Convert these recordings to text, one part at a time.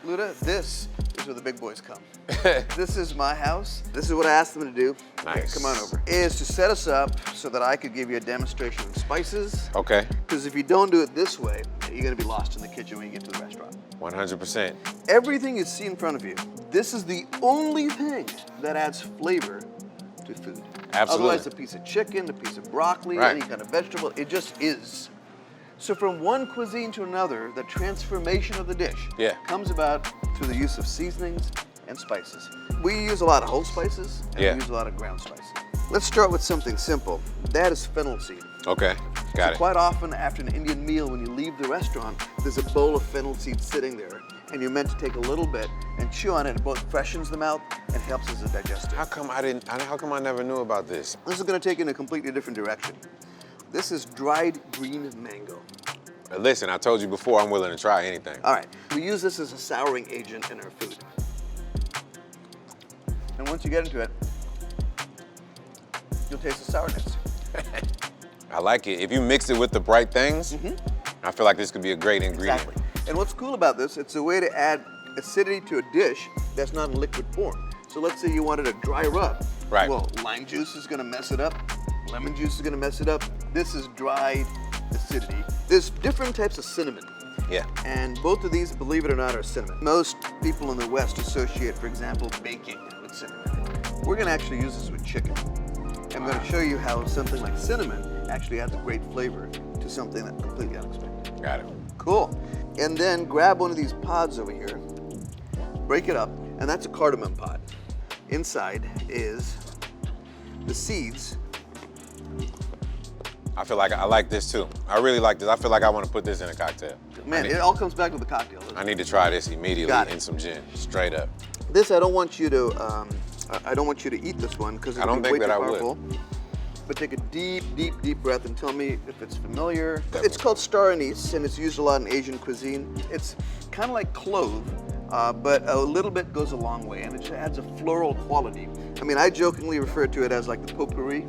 Luda, this is where the big boys come. This is my house. This is what I asked them to do. Nice. Okay, come on over. Is to set us up so that I could give you a demonstration of spices. Okay. Because if you don't do it this way, you're gonna be lost in the kitchen when you get to the restaurant. 100%. Everything you see in front of you, this is the only thing that adds flavor to food. Absolutely. Otherwise, a piece of chicken, a piece of broccoli, Right. any kind of vegetable, it just is. So from one cuisine to another, the transformation of the dish comes about through the use of seasonings and spices. We use a lot of whole spices and we use a lot of ground spices. Let's start with something simple. That is fennel seed. Okay, got it. Quite often after an Indian meal, when you leave the restaurant, there's a bowl of fennel seed sitting there, and you're meant to take a little bit and chew on it. It both freshens the mouth and helps as a digestive. How come I never knew about this? This is gonna take you in a completely different direction. This is dried green mango. Listen, I told you before, I'm willing to try anything. All right, we use this as a souring agent in our food. And once you get into it, you'll taste the sourness. I like it. If you mix it with the right things, I feel like this could be a great ingredient. Exactly. And what's cool about this, it's a way to add acidity to a dish that's not in liquid form. So let's say you wanted a dry rub. Right. Well, lime juice is gonna mess it up. Lemon juice is gonna mess it up. This is dried acidity. There's different types of cinnamon. Yeah. And both of these, believe it or not, are cinnamon. Most people in the West associate, for example, baking with cinnamon. We're gonna actually use this with chicken. I'm gonna show you how something like cinnamon actually adds a great flavor to something that's completely unexpected. Got it. Cool. And then grab one of these pods over here, break it up, and that's a cardamom pod. Inside is the seeds. I feel like I like this too. I really like this. I feel like I want to put this in a cocktail. Man, it all comes back to the cocktail. I need to try this immediately Got it. in some gin, straight up. This, I don't want you to eat this one because I don't think that I would. But take a deep, deep, deep breath and tell me if it's familiar. It's called star anise, and it's used a lot in Asian cuisine. It's kind of like clove, but a little bit goes a long way, and it adds a floral quality. I mean, I jokingly refer to it as like the potpourri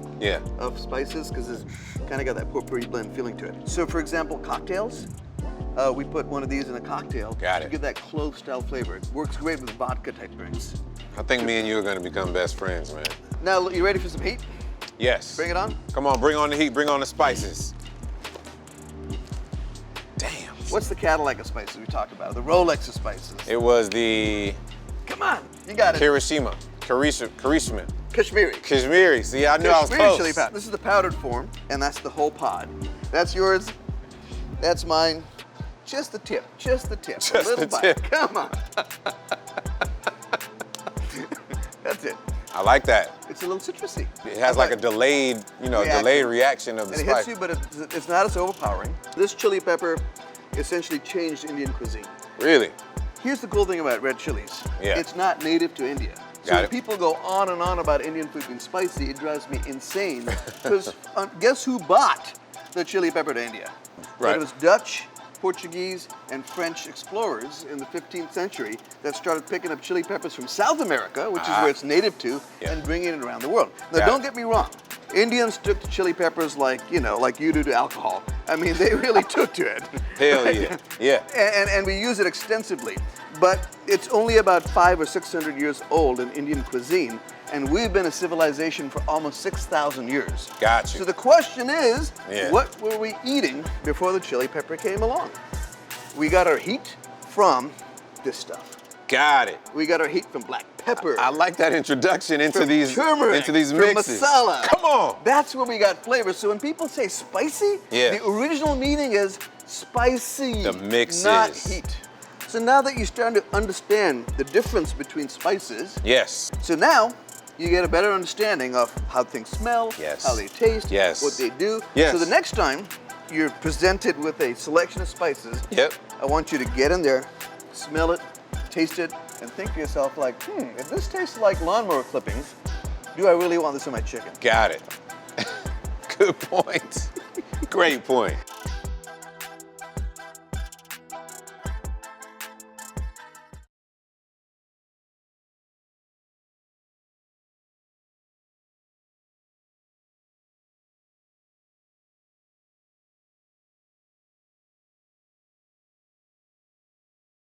of spices, because it's kind of got that potpourri blend feeling to it. So for example, cocktails, we put one of these in a cocktail to give that clove-style flavor. It works great with vodka type drinks. I think me and you are going to become best friends, man. Now, you ready for some heat? Yes. Bring it on. Come on, bring on the heat, bring on the spices. Damn. What's the Cadillac of spices we talked about? The Rolex of spices. It was the... Come on, you got it. Kashmiri. Kashmiri. See, I knew I was close. Chili powder. This is the powdered form, and that's the whole pod. That's yours. That's mine. Just the tip. Just the tip. Just a little the bite. tip. Come on. That's it. I like that. It's a little citrusy. It has like a delayed, delayed reaction of the spice. It hits you, but it's not as overpowering. This chili pepper essentially changed Indian cuisine. Really? Here's the cool thing about red chilies. Yeah. It's not native to India. So when people go on and on about Indian food being spicy, it drives me insane. Because guess who bought the chili pepper to India? Right. It was Dutch, Portuguese, and French explorers in the 15th century that started picking up chili peppers from South America, which is where it's native to, and bringing it around the world. Now, don't get me wrong. Indians took to chili peppers like you do to alcohol. I mean, they really took to it. Hell yeah, yeah. And we use it extensively. But it's only about 500 or 600 years old in Indian cuisine, and we've been a civilization for almost 6,000 years. Gotcha. So the question is, what were we eating before the chili pepper came along? We got our heat from this stuff. Got it. We got our heat from black pepper. I like that introduction into these turmeric, mixes. From masala. Come on. That's where we got flavor. So when people say spicy, the original meaning is spicy, the mixes, not heat. So now that you're starting to understand the difference between spices, so now you get a better understanding of how things smell, how they taste, what they do. So the next time you're presented with a selection of spices, I want you to get in there, smell it, taste it, and think to yourself like, if this tastes like lawnmower clippings, do I really want this in my chicken? Got it. Good point. Great point.